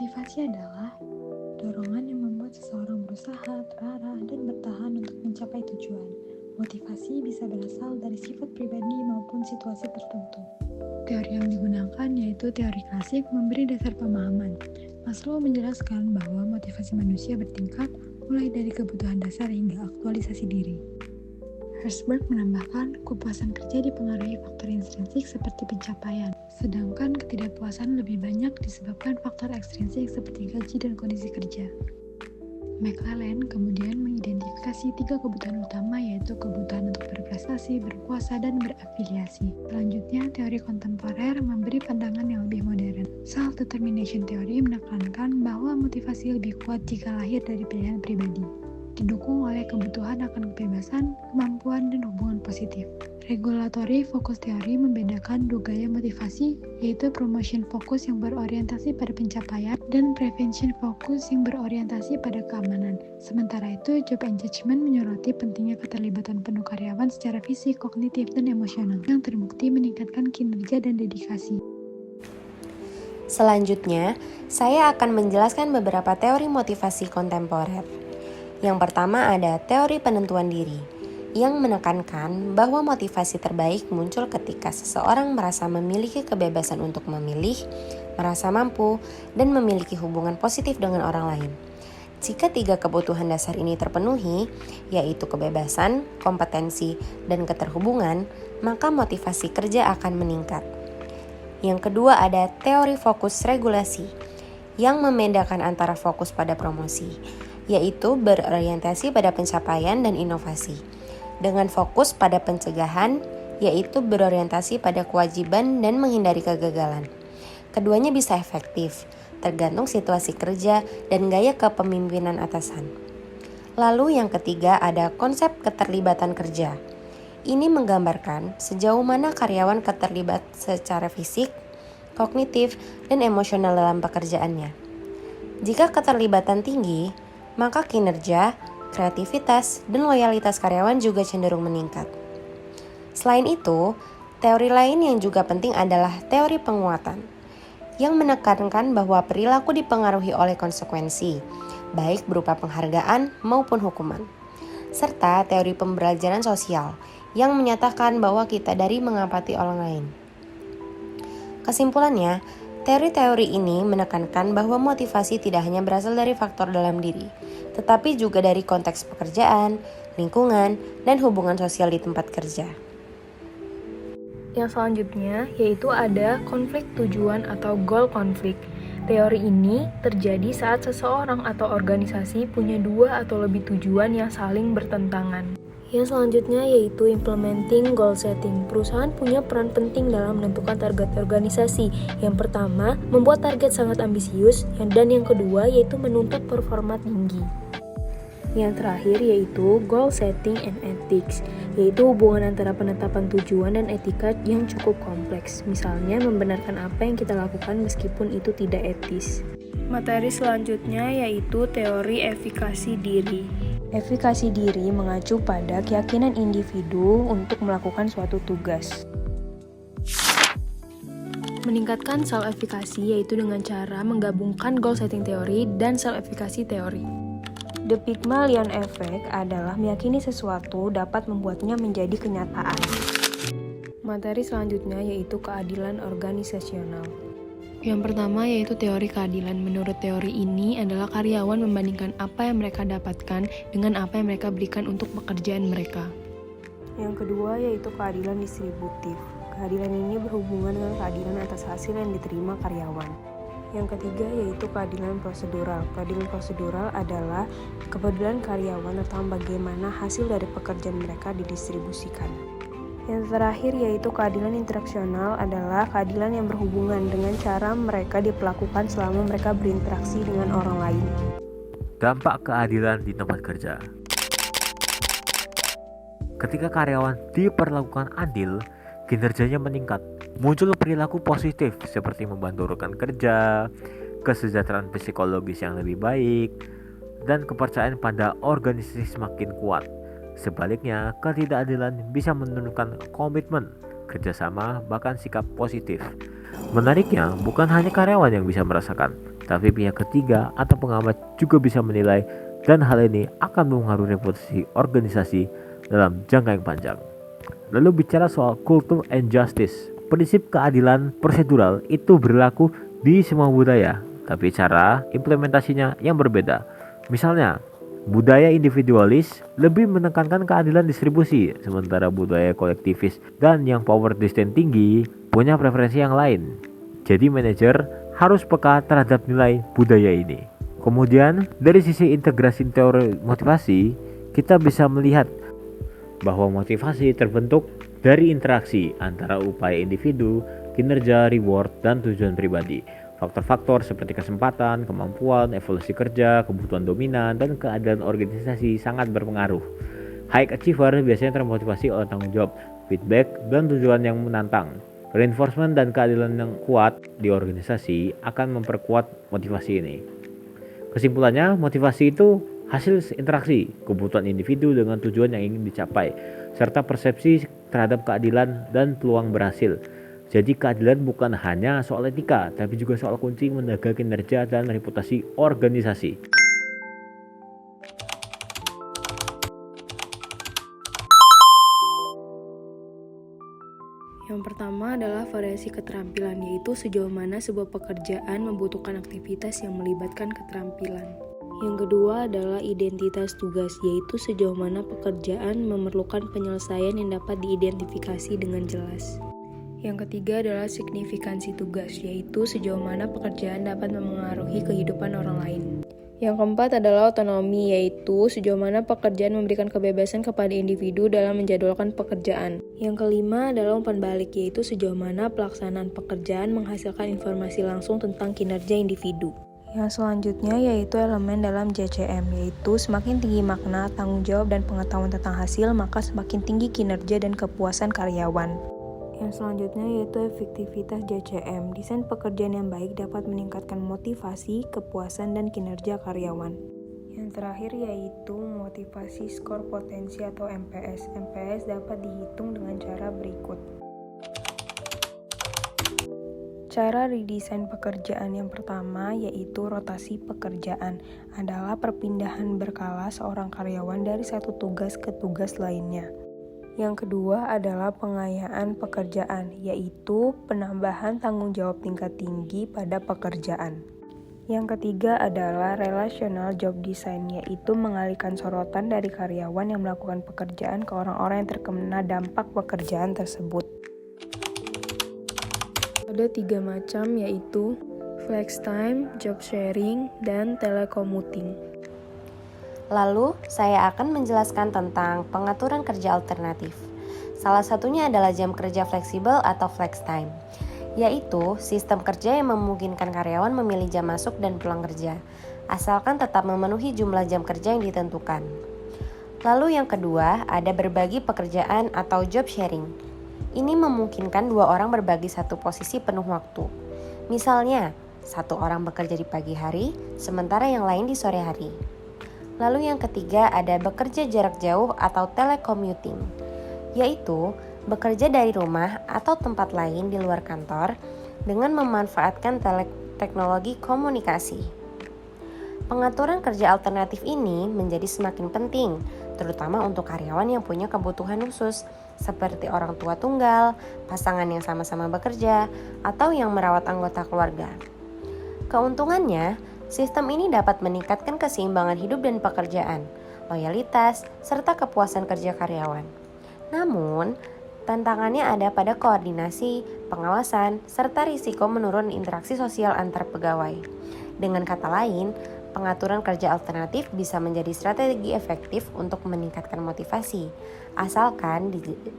Motivasi adalah dorongan yang membuat seseorang berusaha, terarah, dan bertahan untuk mencapai tujuan. Motivasi bisa berasal dari sifat pribadi maupun situasi tertentu. Teori yang digunakan yaitu teori klasik memberi dasar pemahaman. Maslow menjelaskan bahwa motivasi manusia bertingkat mulai dari kebutuhan dasar hingga aktualisasi diri. Herzberg menambahkan, kepuasan kerja dipengaruhi faktor intrinsik seperti pencapaian, sedangkan ketidakpuasan lebih banyak disebabkan faktor ekstrinsik seperti gaji dan kondisi kerja. McLellan kemudian mengidentifikasi 3 kebutuhan utama yaitu kebutuhan untuk berprestasi, berkuasa, dan berafiliasi. Selanjutnya, teori kontemporer memberi pandangan yang lebih modern. Self-determination theory menekankan bahwa motivasi lebih kuat jika lahir dari pilihan pribadi, didukung oleh kebutuhan akan kebebasan, kemampuan, dan hubungan positif. Regulatory focus theory membedakan 2 gaya motivasi, yaitu promotion focus yang berorientasi pada pencapaian dan prevention focus yang berorientasi pada keamanan. Sementara itu, job engagement menyoroti pentingnya keterlibatan penuh karyawan secara fisik, kognitif, dan emosional, yang terbukti meningkatkan kinerja dan dedikasi. Selanjutnya, saya akan menjelaskan beberapa teori motivasi kontemporer. Yang pertama ada teori penentuan diri, yang menekankan bahwa motivasi terbaik muncul ketika seseorang merasa memiliki kebebasan untuk memilih, merasa mampu, dan memiliki hubungan positif dengan orang lain. Jika 3 kebutuhan dasar ini terpenuhi, yaitu kebebasan, kompetensi, dan keterhubungan, maka motivasi kerja akan meningkat. Yang kedua ada teori fokus regulasi, yang membedakan antara fokus pada promosi, yaitu berorientasi pada pencapaian dan inovasi, dengan fokus pada pencegahan, yaitu berorientasi pada kewajiban dan menghindari kegagalan. Keduanya bisa efektif, tergantung situasi kerja dan gaya kepemimpinan atasan. Lalu yang ketiga ada konsep keterlibatan kerja. Ini menggambarkan sejauh mana karyawan keterlibat secara fisik, kognitif, dan emosional dalam pekerjaannya. Jika keterlibatan tinggi, maka kinerja, kreativitas, dan loyalitas karyawan juga cenderung meningkat. Selain itu, teori lain yang juga penting adalah teori penguatan, yang menekankan bahwa perilaku dipengaruhi oleh konsekuensi, baik berupa penghargaan maupun hukuman. Serta teori pembelajaran sosial, yang menyatakan bahwa kita dari mengamati orang lain. Kesimpulannya, teori-teori ini menekankan bahwa motivasi tidak hanya berasal dari faktor dalam diri, tetapi juga dari konteks pekerjaan, lingkungan, dan hubungan sosial di tempat kerja. Yang selanjutnya yaitu ada konflik tujuan atau goal konflik. Teori ini terjadi saat seseorang atau organisasi punya 2 atau lebih tujuan yang saling bertentangan. Yang selanjutnya yaitu implementing goal setting. Perusahaan punya peran penting dalam menentukan target organisasi. Yang pertama, membuat target sangat ambisius, dan yang kedua yaitu menuntut performa tinggi. Yang terakhir yaitu goal setting and ethics, yaitu hubungan antara penetapan tujuan dan etika yang cukup kompleks. Misalnya membenarkan apa yang kita lakukan meskipun itu tidak etis. Materi selanjutnya yaitu teori efikasi diri. Efikasi diri mengacu pada keyakinan individu untuk melakukan suatu tugas. Meningkatkan self-efikasi yaitu dengan cara menggabungkan goal setting teori dan self-efikasi teori. The Pygmalion Effect adalah meyakini sesuatu dapat membuatnya menjadi kenyataan. Materi selanjutnya yaitu keadilan organisasional. Yang pertama yaitu teori keadilan. Menurut teori ini adalah karyawan membandingkan apa yang mereka dapatkan dengan apa yang mereka berikan untuk pekerjaan mereka. Yang kedua yaitu keadilan distributif. Keadilan ini berhubungan dengan keadilan atas hasil yang diterima karyawan. Yang ketiga yaitu keadilan prosedural. Keadilan prosedural adalah kepedulian karyawan tentang bagaimana hasil dari pekerjaan mereka didistribusikan. Yang terakhir yaitu keadilan interaksional adalah keadilan yang berhubungan dengan cara mereka diperlakukan selama mereka berinteraksi dengan orang lain. Dampak keadilan di tempat kerja. Ketika karyawan diperlakukan adil, kinerjanya meningkat. Muncul perilaku positif seperti membantu rekan kerja, kesejahteraan psikologis yang lebih baik, dan kepercayaan pada organisasi semakin kuat. Sebaliknya, ketidakadilan bisa menurunkan komitmen, kerjasama, bahkan sikap positif. Menariknya, bukan hanya karyawan yang bisa merasakan, tapi pihak ketiga atau pengamat juga bisa menilai, dan hal ini akan mempengaruhi reputasi organisasi dalam jangka yang panjang. Lalu bicara soal culture and justice, prinsip keadilan prosedural itu berlaku di semua budaya, tapi cara implementasinya yang berbeda. Misalnya, budaya individualis lebih menekankan keadilan distribusi, sementara budaya kolektivis dan yang power distance tinggi punya preferensi yang lain. Jadi manajer harus peka terhadap nilai budaya ini. Kemudian dari sisi integrasi teori motivasi, kita bisa melihat bahwa motivasi terbentuk dari interaksi antara upaya individu, kinerja, reward, dan tujuan pribadi. Faktor-faktor seperti kesempatan, kemampuan, evolusi kerja, kebutuhan dominan, dan keadaan organisasi sangat berpengaruh. High achiever biasanya termotivasi oleh tanggung jawab, feedback, dan tujuan yang menantang. Reinforcement dan keadilan yang kuat di organisasi akan memperkuat motivasi ini. Kesimpulannya, motivasi itu hasil interaksi kebutuhan individu dengan tujuan yang ingin dicapai, serta persepsi terhadap keadilan dan peluang berhasil. Jadi keadilan bukan hanya soal etika, tapi juga soal kunci menjaga kinerja dan reputasi organisasi. Yang pertama adalah variasi keterampilan, yaitu sejauh mana sebuah pekerjaan membutuhkan aktivitas yang melibatkan keterampilan. Yang kedua adalah identitas tugas, yaitu sejauh mana pekerjaan memerlukan penyelesaian yang dapat diidentifikasi dengan jelas. Yang ketiga adalah signifikansi tugas, yaitu sejauh mana pekerjaan dapat memengaruhi kehidupan orang lain. Yang keempat adalah otonomi, yaitu sejauh mana pekerjaan memberikan kebebasan kepada individu dalam menjadwalkan pekerjaan. Yang kelima adalah umpan balik, yaitu sejauh mana pelaksanaan pekerjaan menghasilkan informasi langsung tentang kinerja individu. Yang selanjutnya yaitu elemen dalam JCM, yaitu semakin tinggi makna, tanggung jawab, dan pengetahuan tentang hasil, maka semakin tinggi kinerja dan kepuasan karyawan. Yang selanjutnya yaitu efektivitas JCM. Desain pekerjaan yang baik dapat meningkatkan motivasi, kepuasan, dan kinerja karyawan. Yang terakhir yaitu motivasi skor potensi atau MPS. MPS dapat dihitung dengan cara berikut. Cara redesain pekerjaan yang pertama yaitu rotasi pekerjaan, adalah perpindahan berkala seorang karyawan dari satu tugas ke tugas lainnya. Yang kedua adalah pengayaan pekerjaan, yaitu penambahan tanggung jawab tingkat tinggi pada pekerjaan. Yang ketiga adalah relational job design, yaitu mengalihkan sorotan dari karyawan yang melakukan pekerjaan ke orang-orang yang terkena dampak pekerjaan tersebut. Ada 3 macam, yaitu flex time, job sharing, dan telecommuting. Lalu, saya akan menjelaskan tentang pengaturan kerja alternatif. Salah satunya adalah jam kerja fleksibel atau flex time, yaitu sistem kerja yang memungkinkan karyawan memilih jam masuk dan pulang kerja, asalkan tetap memenuhi jumlah jam kerja yang ditentukan. Lalu yang kedua, ada berbagi pekerjaan atau job sharing. Ini memungkinkan 2 orang berbagi satu posisi penuh waktu. Misalnya, 1 orang bekerja di pagi hari, sementara yang lain di sore hari. Lalu yang ketiga ada bekerja jarak jauh atau telecommuting, yaitu bekerja dari rumah atau tempat lain di luar kantor dengan memanfaatkan teknologi komunikasi. Pengaturan kerja alternatif ini menjadi semakin penting, terutama untuk karyawan yang punya kebutuhan khusus, seperti orang tua tunggal, pasangan yang sama-sama bekerja, atau yang merawat anggota keluarga. Keuntungannya, sistem ini dapat meningkatkan keseimbangan hidup dan pekerjaan, loyalitas, serta kepuasan kerja karyawan. Namun, tantangannya ada pada koordinasi, pengawasan, serta risiko menurun interaksi sosial antar pegawai. Dengan kata lain, pengaturan kerja alternatif bisa menjadi strategi efektif untuk meningkatkan motivasi, asalkan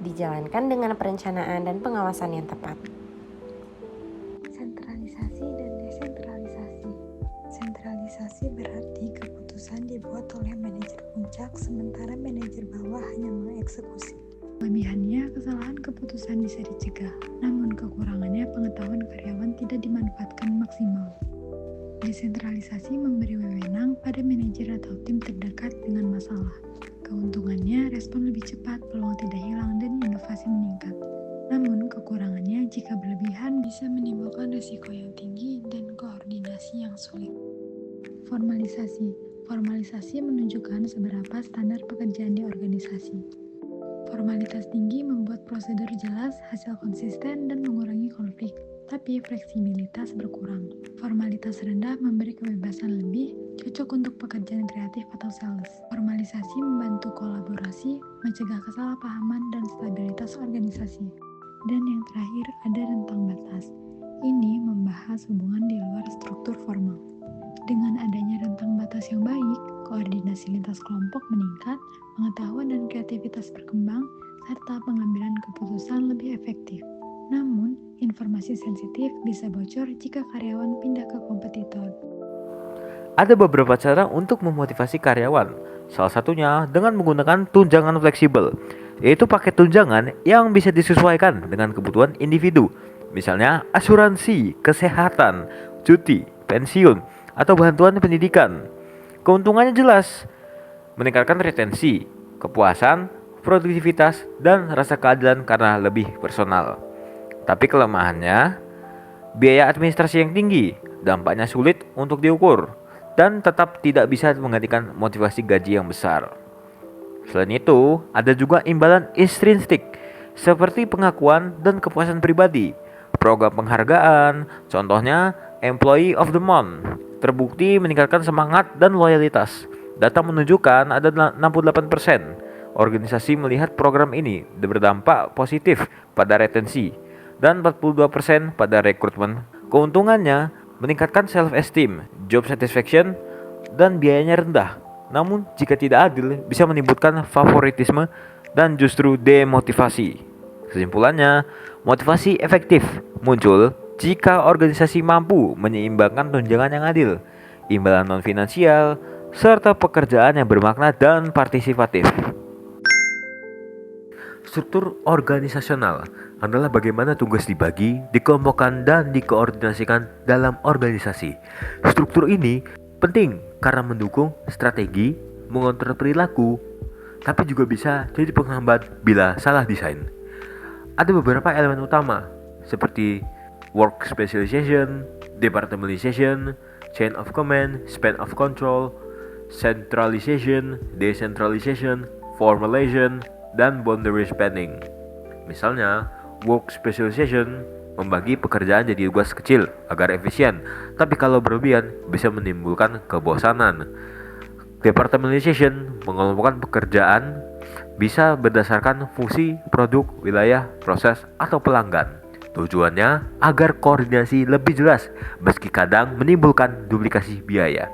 dijalankan dengan perencanaan dan pengawasan yang tepat. Sentralisasi dan desentralisasi. Sentralisasi berarti keputusan dibuat oleh manajer puncak, sementara manajer bawah hanya mengeksekusi. Kelebihannya, kesalahan keputusan bisa dicegah, namun kekurangannya pengetahuan karyawan tidak dimanfaatkan maksimal. Desentralisasi memberi wewenang pada manajer atau tim terdekat dengan masalah. Keuntungannya, respon lebih cepat, peluang tidak hilang, dan inovasi meningkat. Namun, kekurangannya jika berlebihan bisa menimbulkan risiko yang tinggi dan koordinasi yang sulit. Formalisasi. Formalisasi menunjukkan seberapa standar pekerjaan di organisasi. Formalitas tinggi membuat prosedur jelas, hasil konsisten, dan mengurangi konflik, tapi fleksibilitas berkurang. Formalitas rendah memberi kebebasan lebih, cocok untuk pekerjaan kreatif atau sales. Formalisasi membantu kolaborasi, mencegah kesalahpahaman, dan stabilitas organisasi. Dan yang terakhir ada rentang batas. Ini membahas hubungan di luar struktur formal. Dengan adanya rentang batas yang baik, koordinasi lintas kelompok meningkat, pengetahuan dan kreativitas berkembang, serta pengambilan keputusan lebih efektif. Namun, informasi sensitif bisa bocor jika karyawan pindah ke kompetitor. Ada beberapa cara untuk memotivasi karyawan. Salah satunya dengan menggunakan tunjangan fleksibel, yaitu paket tunjangan yang bisa disesuaikan dengan kebutuhan individu. Misalnya asuransi, kesehatan, cuti, pensiun, atau bantuan pendidikan. Keuntungannya jelas, meningkatkan retensi, kepuasan, produktivitas, dan rasa keadilan karena lebih personal. Tapi kelemahannya, biaya administrasi yang tinggi, dampaknya sulit untuk diukur, dan tetap tidak bisa menggantikan motivasi gaji yang besar. Selain itu, ada juga imbalan intrinsik, seperti pengakuan dan kepuasan pribadi. Program penghargaan, contohnya Employee of the Month, terbukti meningkatkan semangat dan loyalitas. Data menunjukkan ada 68% organisasi melihat program ini berdampak positif pada retensi dan 42% pada rekrutmen. Keuntungannya meningkatkan self-esteem, job satisfaction, dan biayanya rendah. Namun jika tidak adil bisa menimbulkan favoritisme dan justru demotivasi. Kesimpulannya, motivasi efektif muncul jika organisasi mampu menyeimbangkan tunjangan yang adil, imbalan non-finansial, serta pekerjaan yang bermakna dan partisipatif. Struktur organisasional adalah bagaimana tugas dibagi, dikelompokkan, dan dikoordinasikan dalam organisasi. Struktur ini penting karena mendukung strategi, mengontrol perilaku, tapi juga bisa jadi penghambat bila salah desain. Ada beberapa elemen utama seperti work specialization, departmentalization, chain of command, span of control, centralization, decentralization, formalization, dan boundary spanning. Misalnya, work specialization membagi pekerjaan jadi tugas kecil agar efisien, tapi kalau berlebihan bisa menimbulkan kebosanan. Departmentalization mengelompokkan pekerjaan bisa berdasarkan fungsi, produk, wilayah, proses, atau pelanggan. Tujuannya agar koordinasi lebih jelas, meski kadang menimbulkan duplikasi biaya.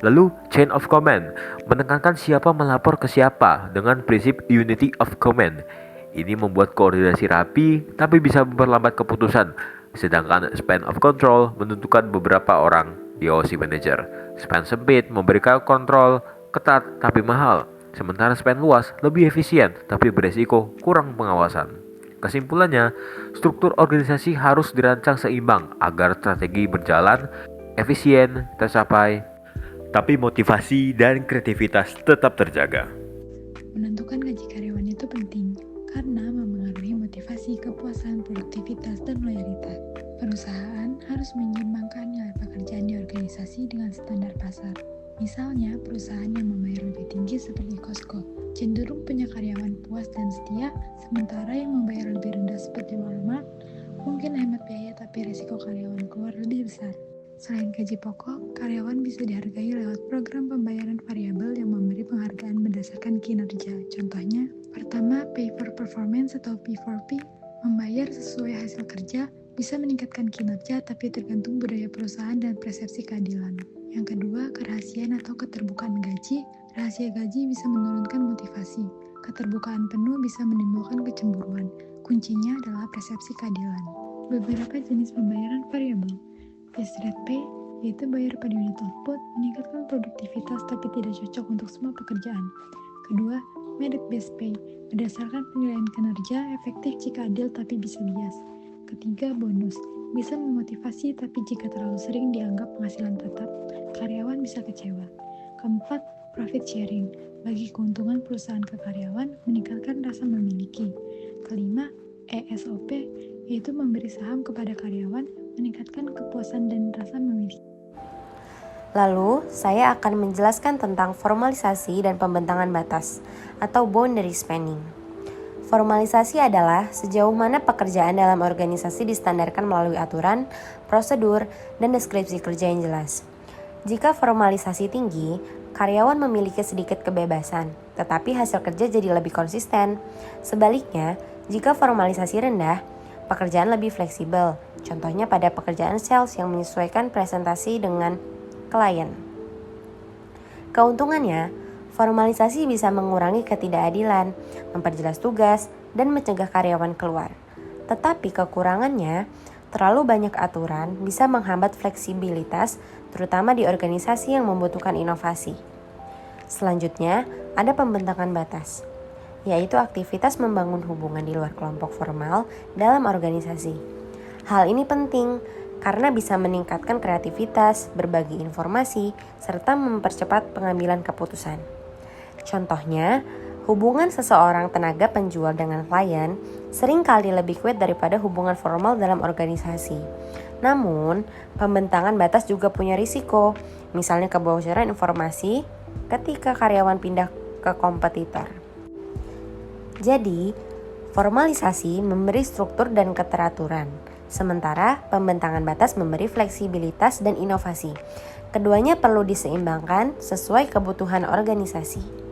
Lalu, chain of command menekankan siapa melapor ke siapa dengan prinsip unity of command. Ini membuat koordinasi rapi, tapi bisa memperlambat keputusan. Sedangkan span of control menentukan beberapa orang DOC manager. Span sempit memberikan kontrol ketat tapi mahal. Sementara span luas lebih efisien tapi beresiko kurang pengawasan. Kesimpulannya, struktur organisasi harus dirancang seimbang agar strategi berjalan efisien, tercapai, tapi motivasi dan kreativitas tetap terjaga. Menentukan gaji karyawan itu penting karena memengaruhi motivasi, kepuasan, produktivitas, dan loyalitas. Perusahaan harus menyeimbangkan nilai pekerjaan di organisasi dengan standar pasar. Misalnya, perusahaan yang membayar lebih tinggi seperti Costco cenderung punya karyawan puas dan setia, sementara yang membayar lebih rendah seperti Walmart mungkin hemat biaya tapi risiko karyawan keluar lebih besar. Selain gaji pokok, karyawan bisa dihargai lewat program pembayaran variabel yang memberi penghargaan berdasarkan kinerja. Contohnya, pertama, pay for performance atau P4P, membayar sesuai hasil kerja, bisa meningkatkan kinerja tapi tergantung budaya perusahaan dan persepsi keadilan. Yang kedua, kerahasiaan atau keterbukaan gaji. Rahasia gaji bisa menurunkan motivasi. Keterbukaan penuh bisa menimbulkan kecemburuan. Kuncinya adalah persepsi keadilan. Beberapa jenis pembayaran variabel. Base rate pay, yaitu bayar pada unit output, meningkatkan produktivitas tapi tidak cocok untuk semua pekerjaan. Kedua, merit based pay, berdasarkan penilaian kinerja, efektif jika adil tapi bisa bias. Ketiga, bonus, bisa memotivasi tapi jika terlalu sering dianggap penghasilan tetap, karyawan bisa kecewa. Keempat, profit sharing, bagi keuntungan perusahaan ke karyawan, meningkatkan rasa memiliki. Kelima, ESOP, yaitu memberi saham kepada karyawan, meningkatkan kepuasan dan rasa memiliki. Lalu, saya akan menjelaskan tentang formalisasi dan pembentangan batas atau boundary spanning. Formalisasi adalah sejauh mana pekerjaan dalam organisasi distandarkan melalui aturan, prosedur, dan deskripsi kerja yang jelas. Jika formalisasi tinggi, karyawan memiliki sedikit kebebasan, tetapi hasil kerja jadi lebih konsisten. Sebaliknya, jika formalisasi rendah, pekerjaan lebih fleksibel. Contohnya pada pekerjaan sales yang menyesuaikan presentasi dengan klien. Keuntungannya, formalisasi bisa mengurangi ketidakadilan, memperjelas tugas, dan mencegah karyawan keluar. Tetapi kekurangannya, terlalu banyak aturan bisa menghambat fleksibilitas, terutama di organisasi yang membutuhkan inovasi. Selanjutnya, ada pembentangan batas, yaitu aktivitas membangun hubungan di luar kelompok formal dalam organisasi. Hal ini penting karena bisa meningkatkan kreativitas, berbagi informasi, serta mempercepat pengambilan keputusan. Contohnya, hubungan seseorang tenaga penjual dengan klien sering kali lebih kuat daripada hubungan formal dalam organisasi. Namun, pembentangan batas juga punya risiko, misalnya kebocoran informasi ketika karyawan pindah ke kompetitor. Jadi, formalisasi memberi struktur dan keteraturan, sementara pembentangan batas memberi fleksibilitas dan inovasi. Keduanya perlu diseimbangkan sesuai kebutuhan organisasi.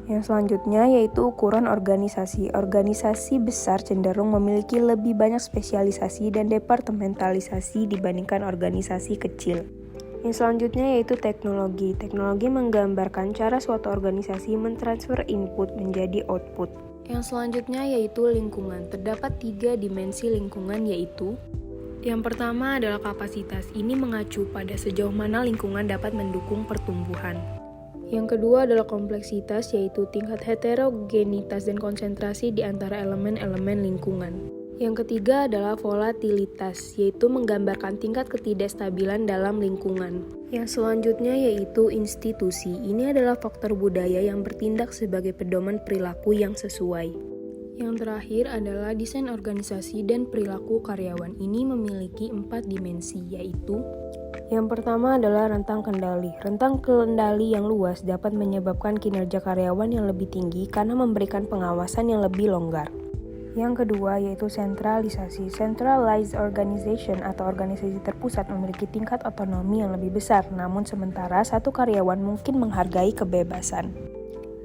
Yang selanjutnya yaitu ukuran organisasi. Organisasi besar cenderung memiliki lebih banyak spesialisasi dan departementalisasi dibandingkan organisasi kecil. Yang selanjutnya yaitu teknologi. Teknologi menggambarkan cara suatu organisasi mentransfer input menjadi output. Yang selanjutnya yaitu lingkungan. Terdapat 3 dimensi lingkungan yaitu: yang pertama adalah kapasitas. Ini mengacu pada sejauh mana lingkungan dapat mendukung pertumbuhan. Yang kedua adalah kompleksitas, yaitu tingkat heterogenitas dan konsentrasi di antara elemen-elemen lingkungan. Yang ketiga adalah volatilitas, yaitu menggambarkan tingkat ketidakstabilan dalam lingkungan. Yang selanjutnya yaitu institusi. Ini adalah faktor budaya yang bertindak sebagai pedoman perilaku yang sesuai. Yang terakhir adalah desain organisasi dan perilaku karyawan. Ini memiliki 4 dimensi, yaitu: yang pertama adalah rentang kendali. Rentang kendali yang luas dapat menyebabkan kinerja karyawan yang lebih tinggi karena memberikan pengawasan yang lebih longgar. Yang kedua yaitu sentralisasi. Centralized organization atau organisasi terpusat memiliki tingkat otonomi yang lebih besar, namun sementara satu karyawan mungkin menghargai kebebasan.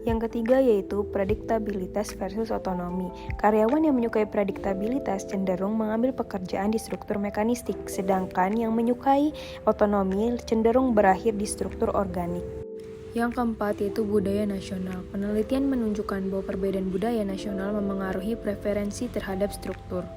Yang ketiga yaitu prediktabilitas versus otonomi. Karyawan yang menyukai prediktabilitas cenderung mengambil pekerjaan di struktur mekanistik, sedangkan yang menyukai otonomi cenderung berakhir di struktur organik. Yang keempat yaitu budaya nasional. Penelitian menunjukkan bahwa perbedaan budaya nasional memengaruhi preferensi terhadap struktur.